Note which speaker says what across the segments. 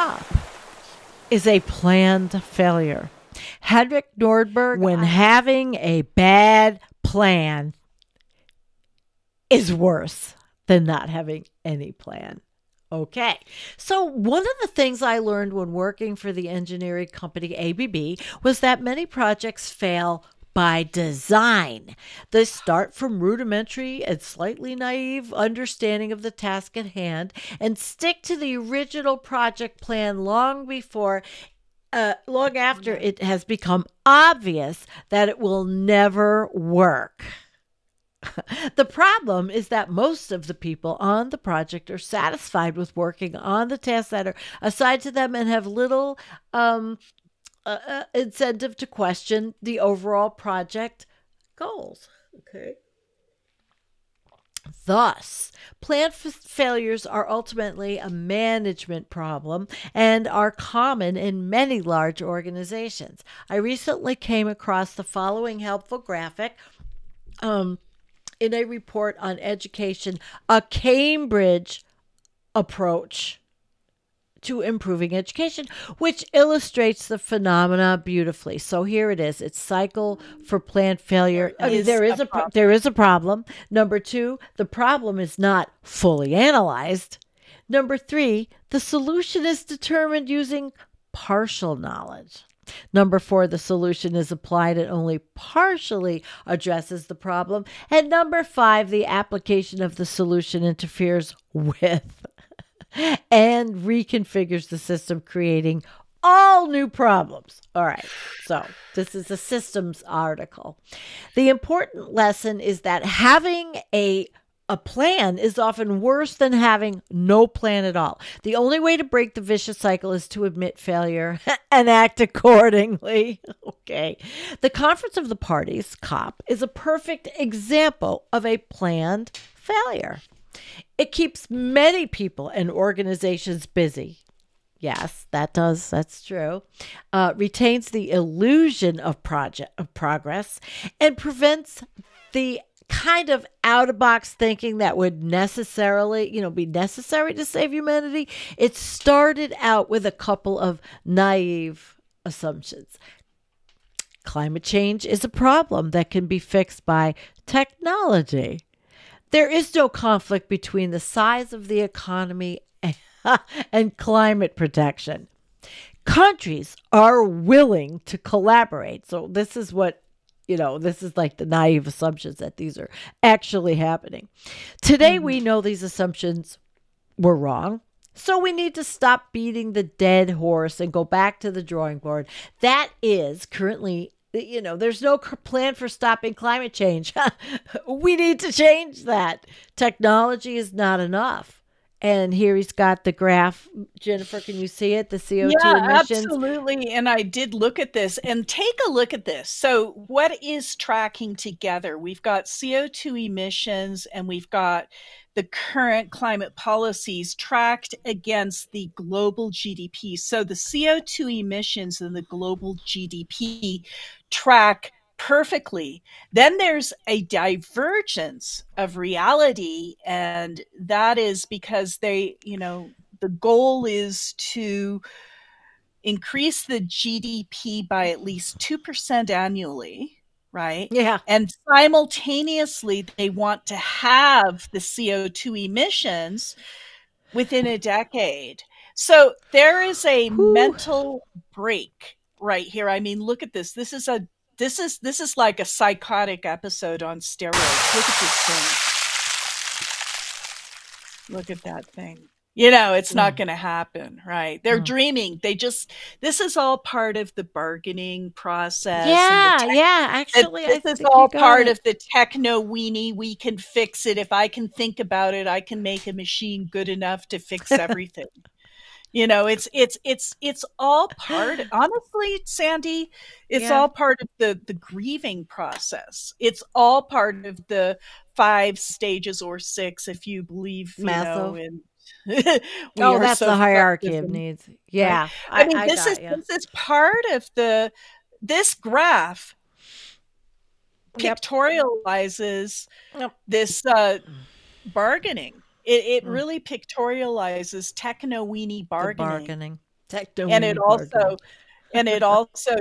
Speaker 1: COP is a planned failure. Henrik Nordberg, when having a bad plan is worse than not having any plan. Okay, so one of the things I learned when working for the engineering company ABB was that many projects fail by design. They start from rudimentary and slightly naive understanding of the task at hand and stick to the original project plan long after it has become obvious that it will never work. The problem is that most of the people on the project are satisfied with working on the tasks that are assigned to them and have little incentive to question the overall project goals. Okay. Thus, failures are ultimately a management problem and are common in many large organizations. I recently came across the following helpful graphic in a report on education, a Cambridge approach to improving education, which illustrates the phenomena beautifully. So here it is. It's cycle for planned failure. There is a problem. Number 2, the problem is not fully analyzed. Number 3, the solution is determined using partial knowledge. Number 4, the solution is applied and only partially addresses the problem. And number 5, the application of the solution interferes with and reconfigures the system, creating all new problems. All right, so this is a systems article. The important lesson is that having a plan is often worse than having no plan at all. The only way to break the vicious cycle is to admit failure and act accordingly. Okay. The Conference of the Parties, COP, is a perfect example of a planned failure. It keeps many people and organizations busy. Yes, that's true. Retains the illusion of progress and prevents the kind of out-of-box thinking that would necessarily, be necessary to save humanity. It started out with a couple of naive assumptions. Climate change is a problem that can be fixed by technology. There is no conflict between the size of the economy and climate protection. Countries are willing to collaborate. So this is what, this is like the naive assumptions that these are actually happening. Today, we know these assumptions were wrong. So we need to stop beating the dead horse and go back to the drawing board. That is currently, there's no plan for stopping climate change. We need to change that. Technology is not enough. And here he's got the graph. Jennifer, can you see it? The CO2 emissions?
Speaker 2: Absolutely. And I did look at this and take a look at this. So what is tracking together? We've got CO2 emissions and we've got the current climate policies tracked against the global GDP. So the CO2 emissions and the global GDP track perfectly. Then there's a divergence of reality, and that is because the goal is to increase the GDP by at least 2% annually, right?
Speaker 1: Yeah.
Speaker 2: And simultaneously, they want to have the CO2 emissions within a decade. So there is a mental break right here. I mean, look at this. This is like a psychotic episode on steroids. Look at this thing. Look at that thing. It's not going to happen, right? They're dreaming. This is all part of the bargaining process.
Speaker 1: Yeah. Actually,
Speaker 2: this is all part of the techno weenie. We can fix it. If I can think about it, I can make a machine good enough to fix everything. It's all part, honestly, Sandy, it's all part of the grieving process. It's all part of the 5 stages or 6, if you believe, in
Speaker 1: that's the hierarchy of needs. Yeah.
Speaker 2: Right? This is part of this graph pictorializes this bargaining. It really pictorializes techno-weenie bargaining. And it
Speaker 1: Techno-meme
Speaker 2: also
Speaker 1: hardware.
Speaker 2: and it also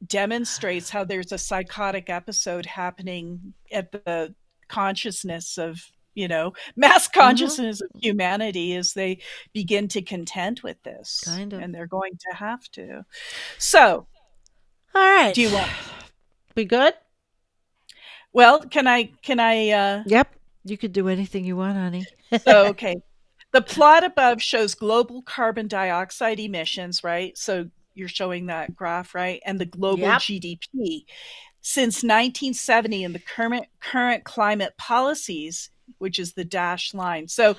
Speaker 2: demonstrates how there's a psychotic episode happening at the consciousness of, mass
Speaker 1: Mm-hmm.
Speaker 2: consciousness of humanity as they begin to contend with this,
Speaker 1: Kind of.
Speaker 2: and they're going to have to. So,
Speaker 1: All right.
Speaker 2: do you want
Speaker 1: We good?
Speaker 2: well, can I
Speaker 1: Yep. You could do anything you want, honey.
Speaker 2: so okay. The plot above shows global carbon dioxide emissions, right? So you're showing that graph, right? And the global
Speaker 1: Yep.
Speaker 2: GDP. Since 1970 and the current climate policies, which is the dashed line. So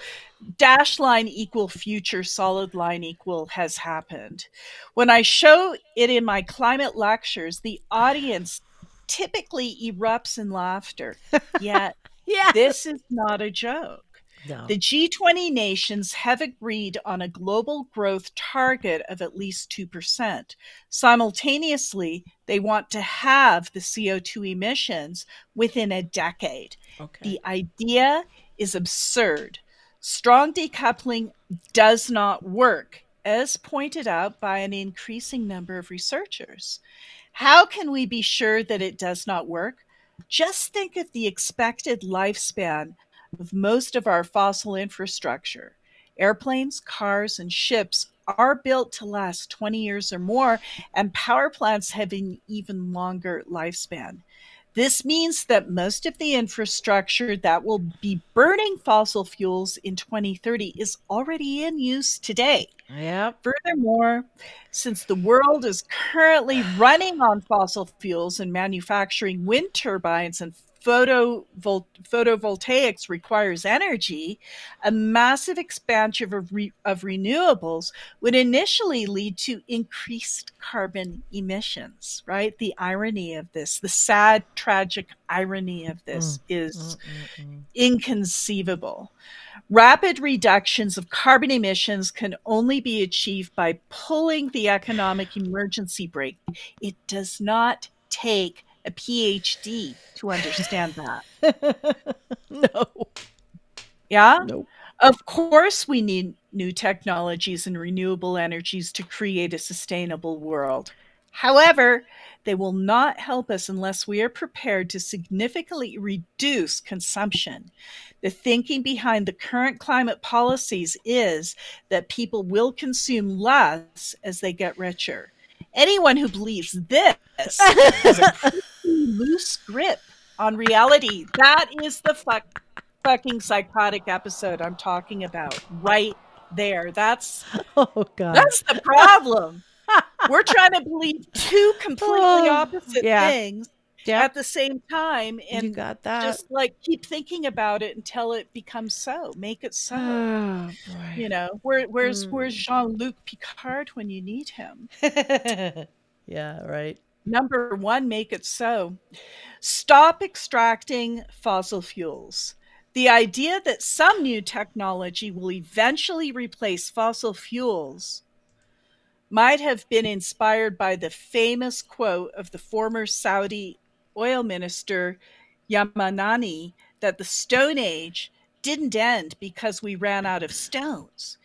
Speaker 2: dash line equal future, solid line equal has happened. When I show it in my climate lectures, the audience typically erupts in laughter. Yet
Speaker 1: Yes.
Speaker 2: this is not a joke.
Speaker 1: No.
Speaker 2: The G20 nations have agreed on a global growth target of at least 2%. Simultaneously, they want to halve the CO2 emissions within a decade.
Speaker 1: Okay.
Speaker 2: The idea is absurd. Strong decoupling does not work, as pointed out by an increasing number of researchers. How can we be sure that it does not work? Just think of the expected lifespan of most of our fossil infrastructure. Airplanes, cars, and ships are built to last 20 years or more, and power plants have an even longer lifespan. This means that most of the infrastructure that will be burning fossil fuels in 2030 is already in use today.
Speaker 1: Yep.
Speaker 2: Furthermore, since the world is currently running on fossil fuels and manufacturing wind turbines and photovoltaics requires energy, a massive expansion of renewables would initially lead to increased carbon emissions, right? The irony of this, the sad, tragic irony of this
Speaker 1: Mm.
Speaker 2: is
Speaker 1: Mm-mm-mm.
Speaker 2: inconceivable. Rapid reductions of carbon emissions can only be achieved by pulling the economic emergency brake. It does not take a PhD to understand that.
Speaker 1: No.
Speaker 2: Yeah?
Speaker 1: Nope.
Speaker 2: Of course, we need new technologies and renewable energies to create a sustainable world. However, they will not help us unless we are prepared to significantly reduce consumption. The thinking behind the current climate policies is that people will consume less as they get richer. Anyone who believes this has a pretty loose grip on reality. That is the fucking psychotic episode I'm talking about right there.
Speaker 1: Oh God.
Speaker 2: That's the problem. We're trying to believe two completely
Speaker 1: Oh
Speaker 2: opposite
Speaker 1: yeah.
Speaker 2: things
Speaker 1: Yep.
Speaker 2: at the same time
Speaker 1: You
Speaker 2: and
Speaker 1: got that.
Speaker 2: just like keep thinking about it until it becomes so. Make it so.
Speaker 1: Oh boy.
Speaker 2: Where's
Speaker 1: Mm.
Speaker 2: Jean-Luc Picard when you need him?
Speaker 1: Yeah. Right.
Speaker 2: Number one, make it so. Stop extracting fossil fuels. The idea that some new technology will eventually replace fossil fuels might have been inspired by the famous quote of the former Saudi oil minister Yamani that the Stone Age didn't end because we ran out of stones,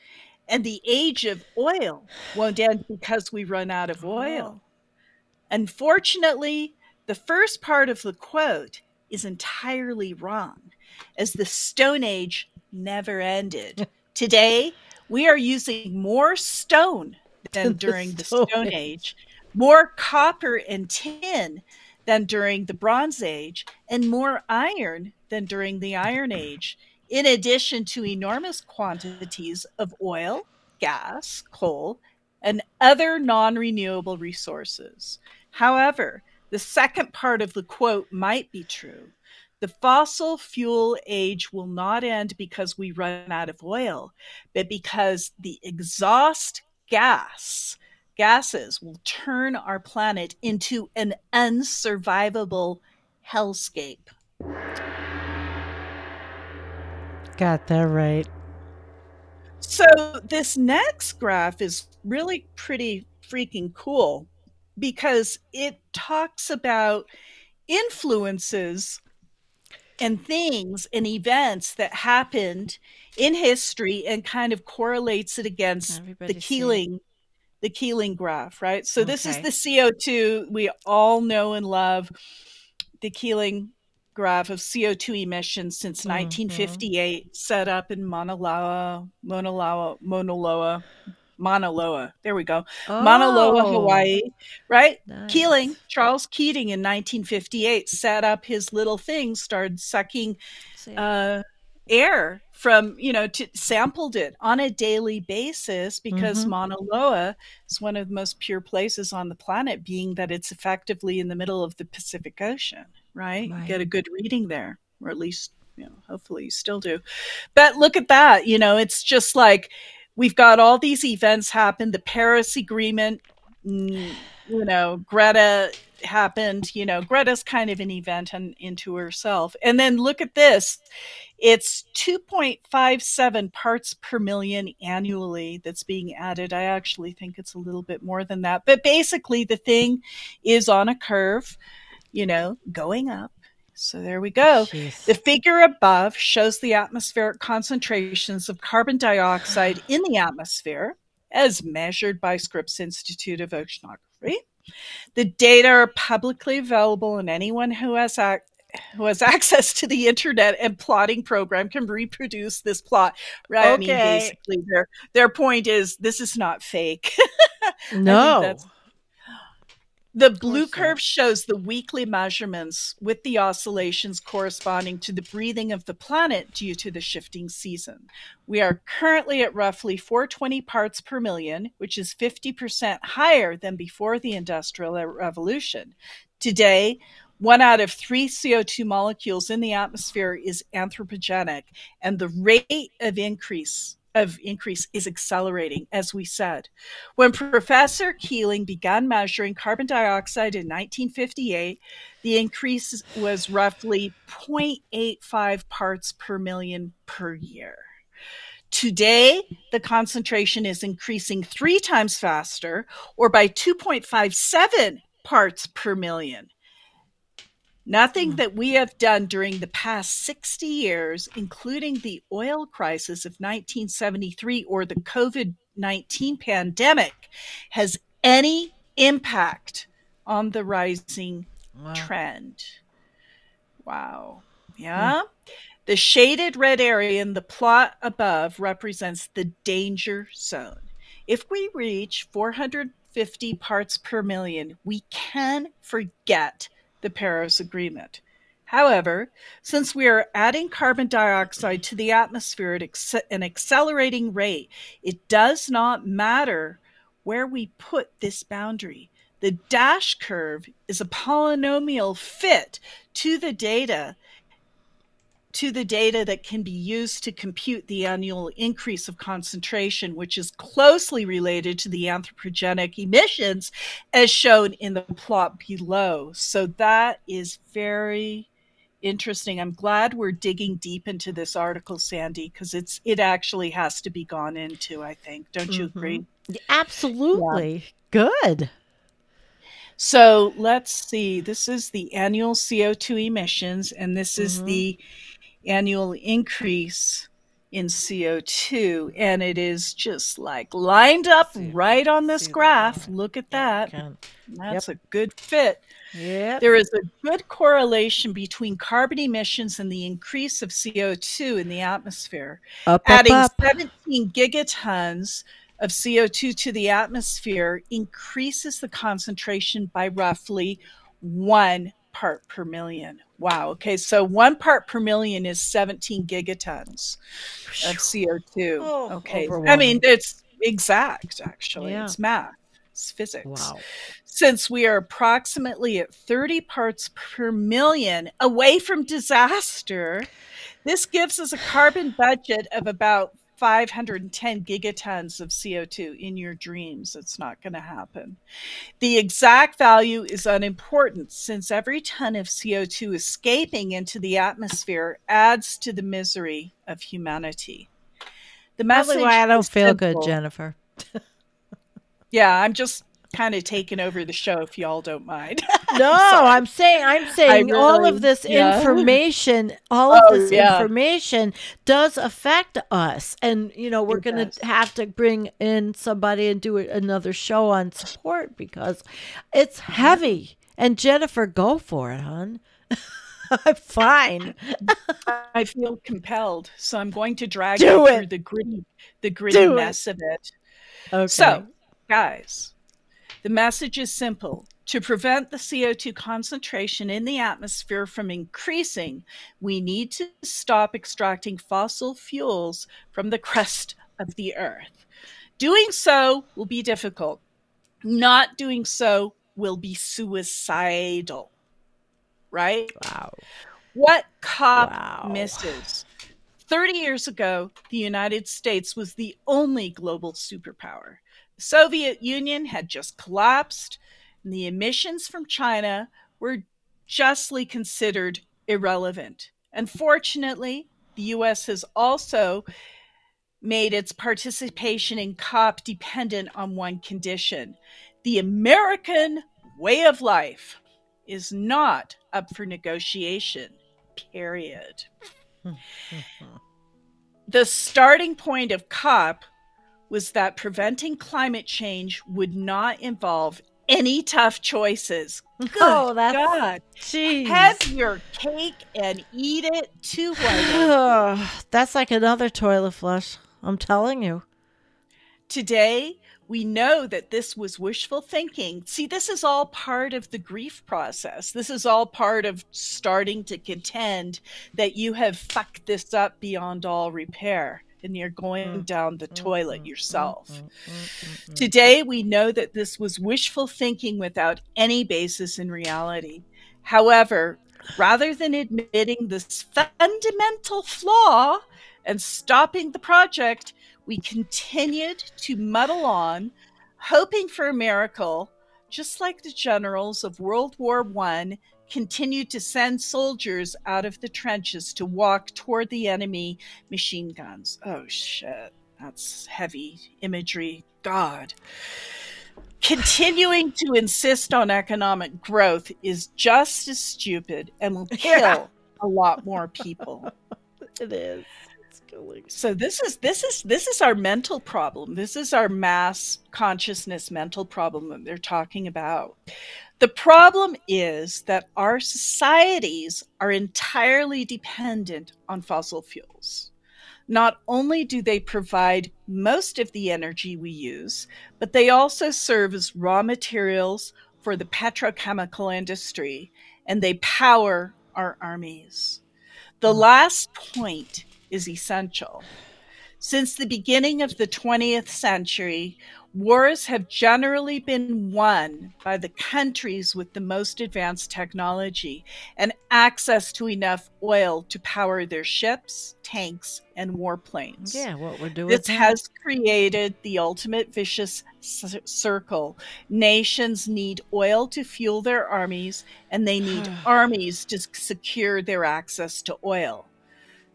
Speaker 2: and the age of oil won't end because we run out of
Speaker 1: Oh.
Speaker 2: oil. Unfortunately, the first part of the quote is entirely wrong, as the Stone Age never ended. Today, we are using more stone than
Speaker 1: The
Speaker 2: during the
Speaker 1: Stone
Speaker 2: Stone
Speaker 1: Age.
Speaker 2: Age, more copper and tin than during the Bronze Age, and more iron than during the Iron Age, in addition to enormous quantities of oil, gas, coal, and other non renewable resources. However, the second part of the quote might be true. The fossil fuel age will not end because we run out of oil, but because the exhaust gases will turn our planet into an unsurvivable hellscape.
Speaker 1: Got that right.
Speaker 2: So, this next graph is really pretty freaking cool because it talks about influences and things and events that happened in history and kind of correlates it against the
Speaker 1: Everybody see it.
Speaker 2: killing the Keeling graph, right? So this is
Speaker 1: Okay.
Speaker 2: the CO2 we all know and love, the Keeling graph of CO2 emissions since
Speaker 1: Mm-hmm.
Speaker 2: 1958, set up in Mauna Loa. There we go. Mauna Loa,
Speaker 1: Oh,
Speaker 2: Hawaii, right? Keeling,
Speaker 1: nice.
Speaker 2: Charles Keating in 1958 set up his little thing, started sucking
Speaker 1: Sample.
Speaker 2: uh, air from, sampled it on a daily basis because
Speaker 1: Mm-hmm.
Speaker 2: Mauna Loa is one of the most pure places on the planet, being that it's effectively in the middle of the Pacific Ocean, right? You
Speaker 1: Right.
Speaker 2: get a good reading there, or at least, hopefully you still do. But look at that. It's just like we've got all these events happen. The Paris Agreement, Greta happened. Greta's kind of an event into herself. And then look at this. It's 2.57 parts per million annually that's being added. I actually think it's a little bit more than that. But basically, the thing is on a curve, going up. So there we go.
Speaker 1: Jeez.
Speaker 2: The figure above shows the atmospheric concentrations of carbon dioxide in the atmosphere as measured by Scripps Institute of Oceanography. The data are publicly available, and anyone who has access to the internet and plotting program can reproduce this plot. I mean,
Speaker 1: Okay.
Speaker 2: basically, their point is this is not fake. I think
Speaker 1: No,
Speaker 2: that's the
Speaker 1: of
Speaker 2: blue
Speaker 1: course
Speaker 2: curve
Speaker 1: not.
Speaker 2: shows the weekly measurements with the oscillations corresponding to the breathing of the planet due to the shifting season. We are currently at roughly 420 parts per million, which is 50% higher than before the Industrial Revolution. Today, 1 out of 3 CO2 molecules in the atmosphere is anthropogenic, and the rate of increase is accelerating, as we said. When Professor Keeling began measuring carbon dioxide in 1958, the increase was roughly 0.85 parts per million per year. Today, the concentration is increasing 3 times faster, or by 2.57 parts per million. Nothing
Speaker 1: Mm.
Speaker 2: that we have done during the past 60 years, including the oil crisis of 1973 or the COVID-19 pandemic, has any impact on the rising
Speaker 1: Wow.
Speaker 2: trend. Wow.
Speaker 1: Mm.
Speaker 2: Yeah. The shaded red area in the plot above represents the danger zone. If we reach 450 parts per million, we can forget the Paris Agreement. However, since we are adding carbon dioxide to the atmosphere at an accelerating rate, it does not matter where we put this boundary. The dash curve is a polynomial fit to the data that can be used to compute the annual increase of concentration, which is closely related to the anthropogenic emissions as shown in the plot below. So that is very interesting. I'm glad we're digging deep into this article, Sandy, because it actually has to be gone into, I think. Don't you
Speaker 1: Mm-hmm.
Speaker 2: agree? Yeah.
Speaker 1: Absolutely. Good.
Speaker 2: So let's see. This is the annual CO2 emissions, and this is
Speaker 1: Mm-hmm.
Speaker 2: the annual increase in CO2, and it is just like lined
Speaker 1: Let's
Speaker 2: up
Speaker 1: see if we
Speaker 2: right
Speaker 1: can
Speaker 2: on this
Speaker 1: see that
Speaker 2: graph.
Speaker 1: one.
Speaker 2: Look at
Speaker 1: Yeah, we
Speaker 2: that.
Speaker 1: can.
Speaker 2: That's
Speaker 1: Yep.
Speaker 2: a good fit.
Speaker 1: Yep.
Speaker 2: There is a good correlation between carbon emissions and the increase of CO2 in the atmosphere.
Speaker 1: Up, up,
Speaker 2: Adding
Speaker 1: up.
Speaker 2: 17 gigatons of CO2 to the atmosphere increases the concentration by roughly 1 part per million. Wow. Okay. So 1 part per million is 17 gigatons of CO2.
Speaker 1: Oh,
Speaker 2: Okay. I mean,
Speaker 1: overwhelming.
Speaker 2: it's exact, actually.
Speaker 1: Yeah.
Speaker 2: It's math, it's physics.
Speaker 1: Wow.
Speaker 2: Since we are approximately at 30 parts per million away from disaster, this gives us a carbon budget of about 510 gigatons of CO2 in your dreams. It's not going to happen. The exact value is unimportant since every ton of CO2 escaping into the atmosphere adds to the misery of humanity. The
Speaker 1: Probably why
Speaker 2: message
Speaker 1: I don't
Speaker 2: is
Speaker 1: feel good,
Speaker 2: simple.
Speaker 1: Jennifer.
Speaker 2: Yeah, I'm just kind of taken over the show, if y'all don't mind.
Speaker 1: No, I'm saying
Speaker 2: really,
Speaker 1: all of this information, information does affect us. And, we're going to have to bring in somebody and do another show on support because it's heavy. And Jennifer, go for it, hon. I'm fine.
Speaker 2: I feel compelled, so I'm going to drag you through the grittiness of it.
Speaker 1: Okay.
Speaker 2: So, guys, the message is simple. To prevent the CO2 concentration in the atmosphere from increasing, we need to stop extracting fossil fuels from the crust of the earth. Doing so will be difficult. Not doing so will be suicidal. Right?
Speaker 1: Wow.
Speaker 2: What COP misses? 30 years ago, the United States was the only global superpower. The Soviet Union had just collapsed, and the emissions from China were justly considered irrelevant. Unfortunately, the U.S. has also made its participation in COP dependent on one condition. The American way of life is not up for negotiation, period. The starting point of COP was that preventing climate change would not involve any tough choices. Good God.
Speaker 1: Geez.
Speaker 2: Have your cake and eat it too.
Speaker 1: That's like another toilet flush. I'm telling you.
Speaker 2: Today, we know that this was wishful thinking. See, this is all part of the grief process. This is all part of starting to contend that you have fucked this up beyond all repair and you're going down the toilet yourself. Today, we know that this was wishful thinking without any basis in reality. However, rather than admitting this fundamental flaw and stopping the project, we continued to muddle on, hoping for a miracle, just like the generals of World War I continued to send soldiers out of the trenches to walk toward the enemy machine guns. Oh, shit. That's heavy imagery. God. Continuing to insist on economic growth is just as stupid and will kill a lot more people.
Speaker 1: It is.
Speaker 2: So this is our mental problem. This is our mass consciousness mental problem that they're talking about. The problem is that our societies are entirely dependent on fossil fuels. Not only do they provide most of the energy we use, but they also serve as raw materials for the petrochemical industry, and they power our armies. The last point is essential. Since the beginning of the 20th century, wars have generally been won by the countries with the most advanced technology and access to enough oil to power their ships, tanks, and warplanes.
Speaker 1: Yeah, what we're doing.
Speaker 2: This has created the ultimate vicious circle. Nations need oil to fuel their armies, and they need armies to secure their access to oil.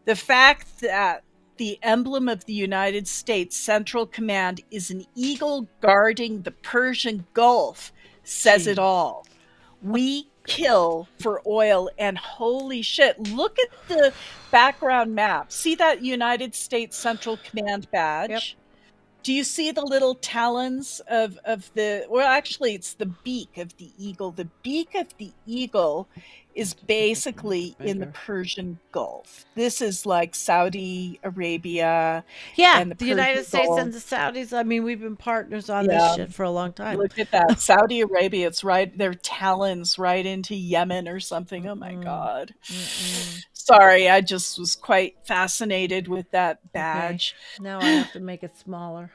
Speaker 2: The fact that the emblem of the United States Central Command is an eagle guarding the Persian Gulf says it all. We kill for oil, and holy shit, look at the background map. See that United States Central Command badge?
Speaker 1: Yep.
Speaker 2: Do you see the little talons of the, well, actually it's the beak of the eagle. The beak of the eagle is basically in the Persian Gulf. This is like Saudi Arabia.
Speaker 1: Yeah,
Speaker 2: and
Speaker 1: the United States and the Saudis. I mean, we've been partners on this shit for a long time.
Speaker 2: Look at that. Saudi Arabia, it's right, their talons right into Yemen or something. Oh my God. Sorry, I just was quite fascinated with that badge.
Speaker 1: Okay. Now I have to make it smaller.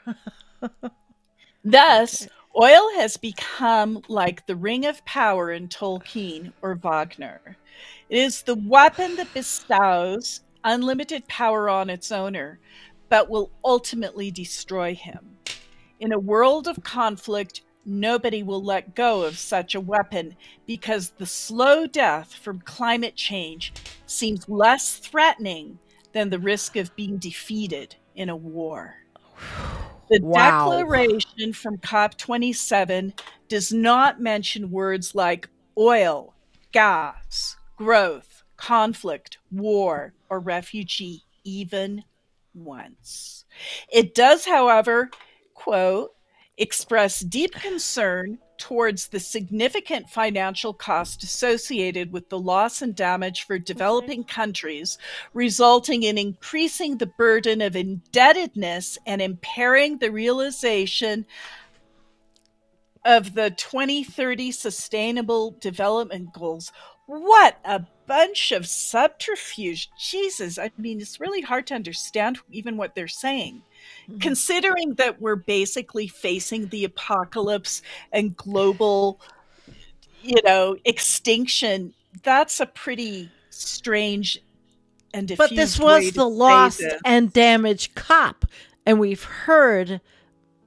Speaker 2: Thus, oil has become like the ring of power in Tolkien or Wagner. It is the weapon that bestows unlimited power on its owner, but will ultimately destroy him. In a world of conflict, nobody will let go of such a weapon because the slow death from climate change seems less threatening than the risk of being defeated in a war. The
Speaker 1: Wow.
Speaker 2: declaration from COP27 does not mention words like oil, gas, growth, conflict, war, or refugee even once. It does, however, quote, express deep concern towards the significant financial cost associated with the loss and damage for developing countries, resulting in increasing the burden of indebtedness and impairing the realization of the 2030 Sustainable Development Goals. What a bunch of subterfuge. Jesus, I mean, it's really hard to understand even what they're saying. Considering that we're basically facing the apocalypse and global, extinction, that's a pretty strange and
Speaker 1: But this
Speaker 2: diffused way
Speaker 1: was
Speaker 2: to
Speaker 1: the
Speaker 2: say
Speaker 1: lost
Speaker 2: this.
Speaker 1: and damaged cop. And we've heard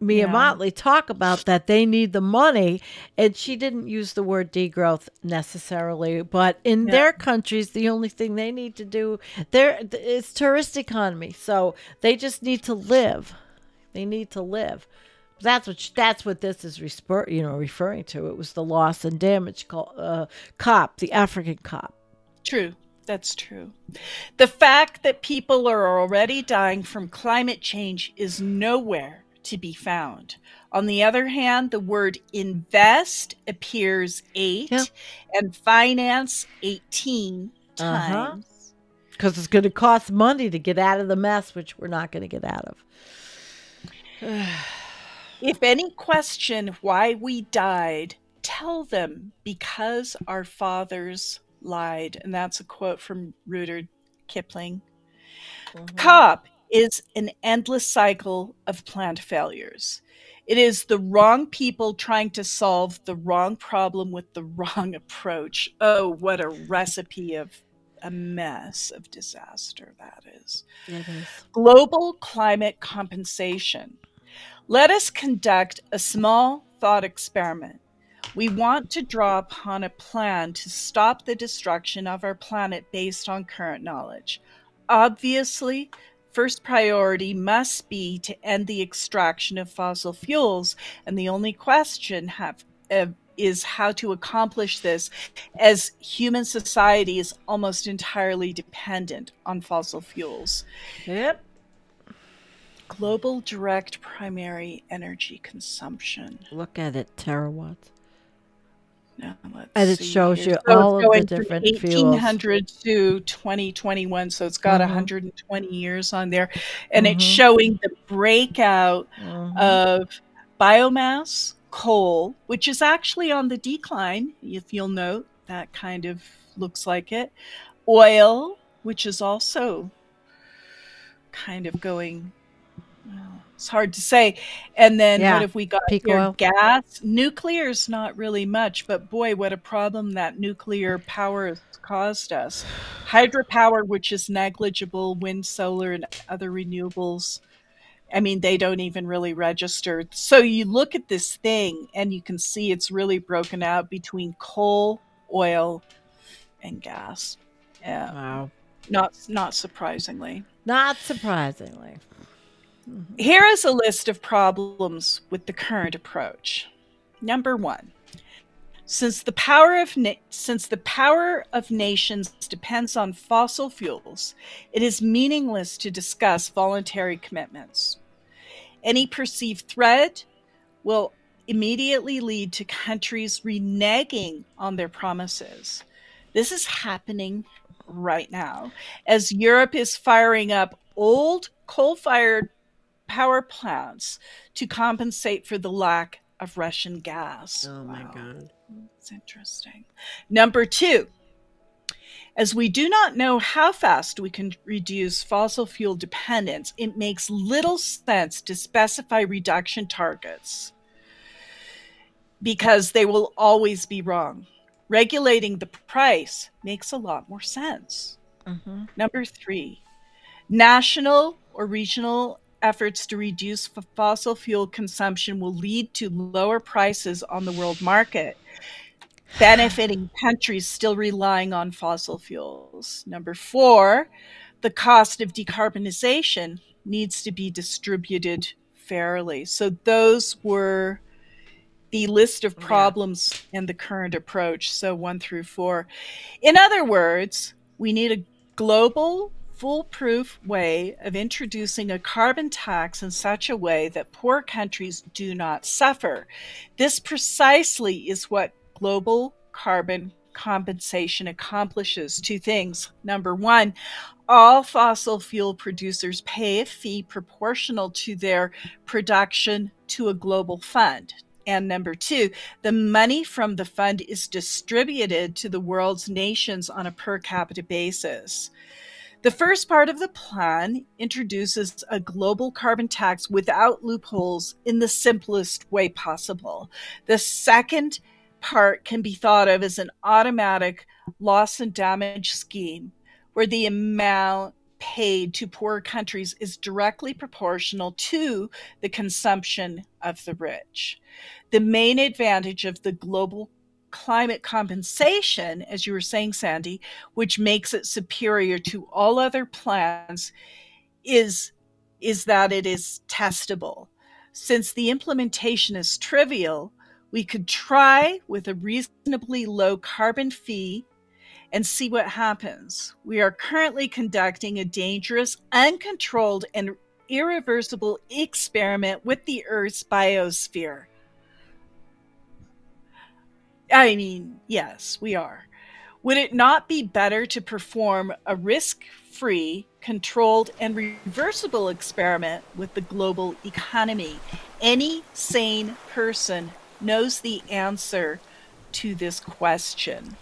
Speaker 1: Mia Motley talk about that they need the money. And she didn't use the word degrowth necessarily, but in their countries, the only thing they need to do there is tourist economy. So they just need to live. They need to live. That's what this is referring to. It was the loss and damage cop, the African cop.
Speaker 2: True. That's true. The fact that people are already dying from climate change is nowhere to be found. On the other hand, the word invest appears 8 and finance 18 times.
Speaker 1: Because it's going to cost money to get out of the mess, which we're not going to get out of.
Speaker 2: If any question why we died, tell them because our fathers lied. And that's a quote from Rudyard Kipling. COP is an endless cycle of planned failures. It is the wrong people trying to solve the wrong problem with the wrong approach. Oh, what a recipe of a mess of disaster that is.
Speaker 1: It is.
Speaker 2: Global climate compensation. Let us conduct a small thought experiment. We want to draw upon a plan to stop the destruction of our planet based on current knowledge. Obviously, first priority must be to end the extraction of fossil fuels, and the only question is how to accomplish this, as human society is almost entirely dependent on fossil fuels.
Speaker 1: Yep.
Speaker 2: Global direct primary energy consumption.
Speaker 1: Look at it, terawatts.
Speaker 2: Now,
Speaker 1: and it shows you all of the different fuels.
Speaker 2: 1800 to 2021, so it's got 120 years on there. And it's showing the breakout of biomass, coal, which is actually on the decline, if you'll note. That kind of looks like it. Oil, which is also kind of going... Well, it's hard to say. And then what have we got here?
Speaker 1: Oil.
Speaker 2: Gas. Nuclear is not really much, but boy, what a problem that nuclear power has caused us. Hydropower, which is negligible, wind, solar, and other renewables. I mean, they don't even really register. So you look at this thing and you can see it's really broken out between coal, oil, and gas. Yeah.
Speaker 1: Wow.
Speaker 2: Not surprisingly.
Speaker 1: Not surprisingly.
Speaker 2: Here is a list of problems with the current approach. Number 1, since the power of nations depends on fossil fuels, it is meaningless to discuss voluntary commitments. Any perceived threat will immediately lead to countries reneging on their promises. This is happening right now as Europe is firing up old coal-fired power plants to compensate for the lack of Russian gas.
Speaker 1: Oh my God.
Speaker 2: It's interesting. Number 2, as we do not know how fast we can reduce fossil fuel dependence, it makes little sense to specify reduction targets because they will always be wrong. Regulating the price makes a lot more sense. Number 3, national or regional efforts to reduce fossil fuel consumption will lead to lower prices on the world market, benefiting countries still relying on fossil fuels. Number 4, the cost of decarbonization needs to be distributed fairly. So those were the list of problems and the current approach, so 1 through 4. In other words, we need a global, foolproof way of introducing a carbon tax in such a way that poor countries do not suffer. This precisely is what global carbon compensation accomplishes. 2 things. Number 1, all fossil fuel producers pay a fee proportional to their production to a global fund. And number 2, the money from the fund is distributed to the world's nations on a per capita basis. The first part of the plan introduces a global carbon tax without loopholes in the simplest way possible. The second part can be thought of as an automatic loss and damage scheme where the amount paid to poor countries is directly proportional to the consumption of the rich. The main advantage of the global climate compensation, as you were saying, Sandy, which makes it superior to all other plans, is that it is testable. Since the implementation is trivial, we could try with a reasonably low carbon fee and see what happens. We are currently conducting a dangerous, uncontrolled, and irreversible experiment with the Earth's biosphere. I mean, yes, we are. Would it not be better to perform a risk-free, controlled, and reversible experiment with the global economy? Any sane person knows the answer to this question.